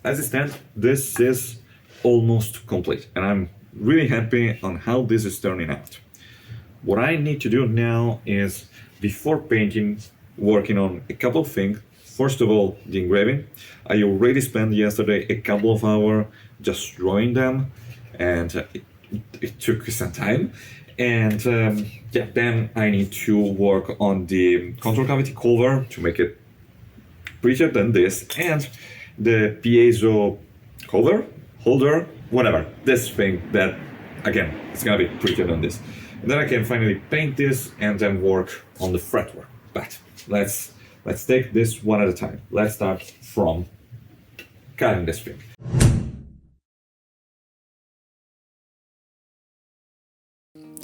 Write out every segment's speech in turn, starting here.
as it stands, this is almost complete, and I'm really happy on how this is turning out. What I need to do now is, before painting, working on a couple of things. First of all, the engraving. I already spent yesterday a couple of hours just drawing them, and it took some time. And then I need to work on the control cavity cover to make it prettier than this, and the piezo cover, holder, whatever, this thing that, again, it's gonna be prettier than this. And then I can finally paint this and then work on the fretwork. But let's take this one at a time. Let's start from cutting this thing.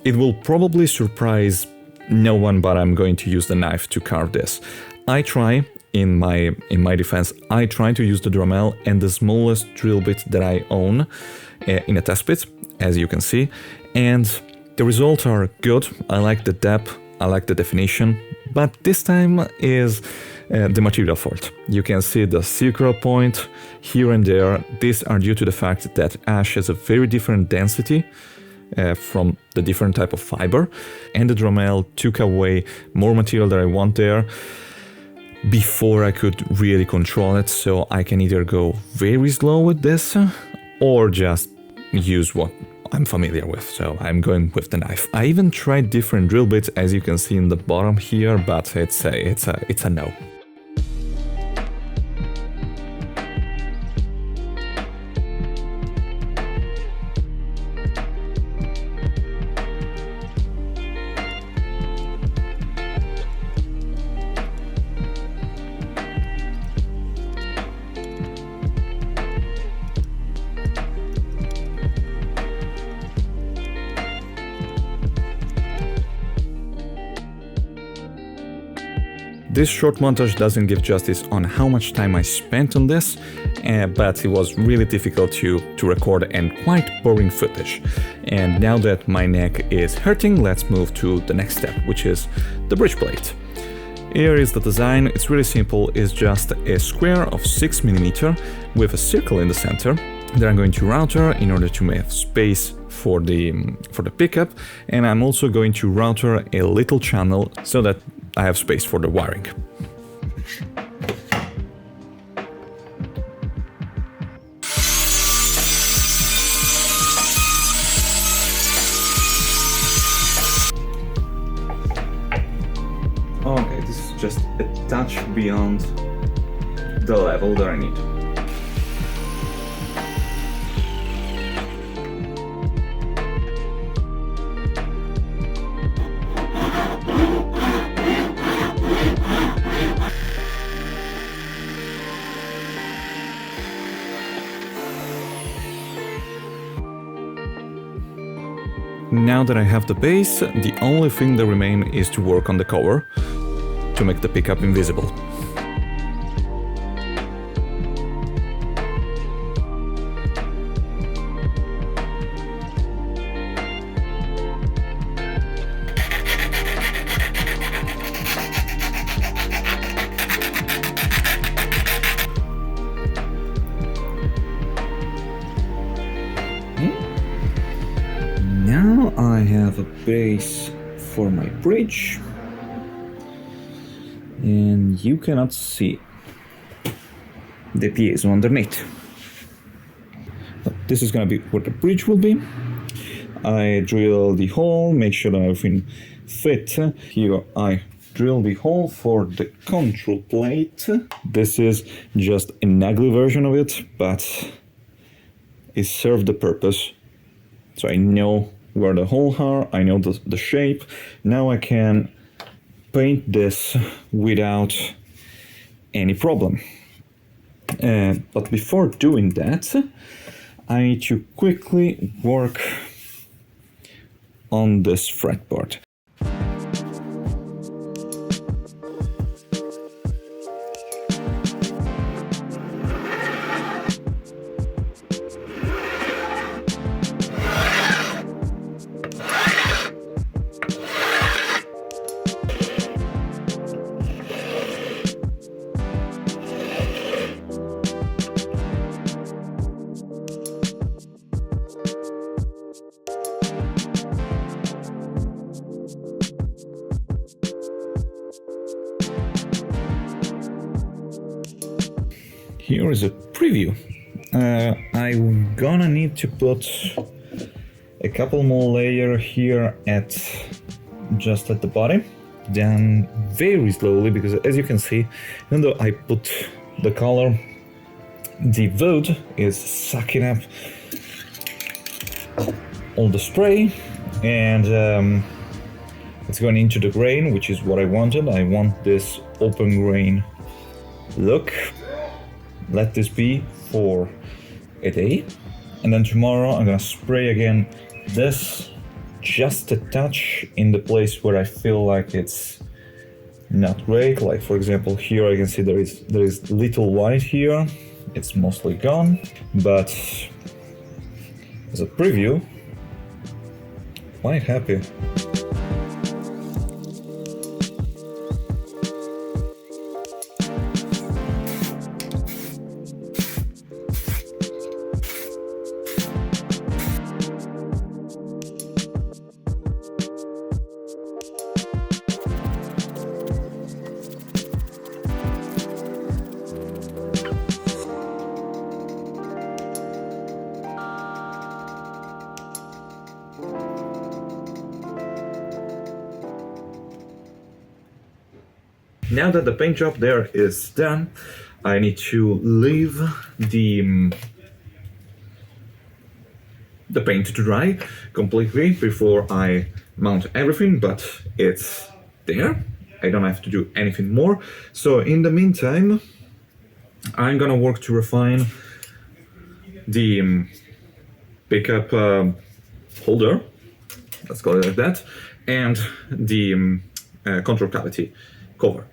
It will probably surprise no one, but I'm going to use the knife to carve this. I try, in my defense, I try to use the Dremel and the smallest drill bit that I own in a test pit, as you can see, and the results are good. I like the depth, I like the definition, but this time is the material fault. You can see the circular point here and there. These are due to the fact that ash has a very different density from the different type of fiber, and the Dremel took away more material that I want there before I could really control it. So I can either go very slow with this or just use what I'm familiar with. So I'm going with the knife. I even tried different drill bits, as you can see in the bottom here, but it's a no. This short montage doesn't give justice on how much time I spent on this, but it was really difficult to record and quite boring footage. And now that my neck is hurting, let's move to the next step, which is the bridge plate. Here is the design. It's really simple. It's just a square of 6mm with a circle in the center that I'm going to router in order to have space for the pickup, and I'm also going to router a little channel so that I have space for the wiring. Okay, this is just a touch beyond the level that I need. Now that I have the base, the only thing that remains is to work on the cover to make the pickup invisible. Now I have a base for my bridge, and you cannot see the piezo underneath. But this is gonna be where the bridge will be. I drill the hole, make sure that everything fits. Here I drill the hole for the control plate. This is just an ugly version of it, but it served the purpose. So I know where the holes are, I know the shape. Now I can paint this without any problem. But before doing that, I need to quickly work on this fretboard. Here is a preview. I'm gonna need to put a couple more layers here just at the bottom, then very slowly, because as you can see, even though I put the color, the wood is sucking up all the spray, and it's going into the grain, which is what I wanted. I want this open grain look. Let this be for a day, and then tomorrow I'm gonna spray again this just a touch in the place where I feel like it's not great. Like for example, here I can see there is little white here. It's mostly gone, but as a preview, quite happy. Now that the paint job there is done, I need to leave the paint to dry completely before I mount everything, but it's there. I don't have to do anything more. So in the meantime, I'm gonna work to refine the pickup holder, let's call it like that, and the control cavity cover.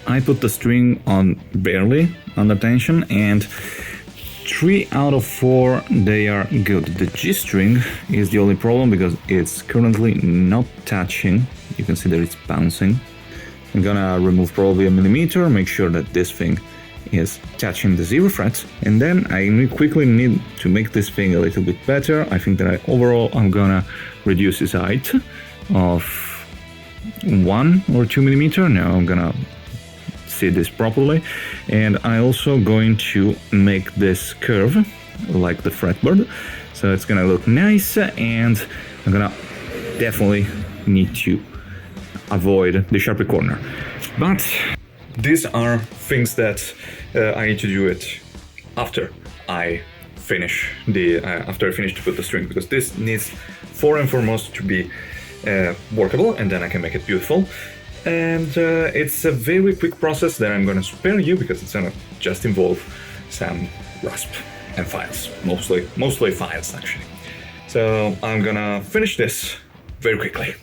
I put the string on barely under tension, and 3 out of 4 they are good. The G string is the only problem because it's currently not touching. You can see that it's bouncing. I'm gonna remove probably a millimeter, make sure that this thing is touching the 0 fret, and then I quickly need to make this thing a little bit better. I think that overall I'm gonna reduce its height of 1 or 2 millimeter. Now I'm gonna see this properly, and I also going to make this curve like the fretboard, so it's gonna look nice, and I'm gonna definitely need to avoid the sharp corner. But these are things that I need to do it after I finish to put the string, because this needs first and foremost to be workable, and then I can make it beautiful. And it's a very quick process that I'm gonna spare you, because it's gonna just involve some rasp and files, mostly files actually. So I'm gonna finish this very quickly.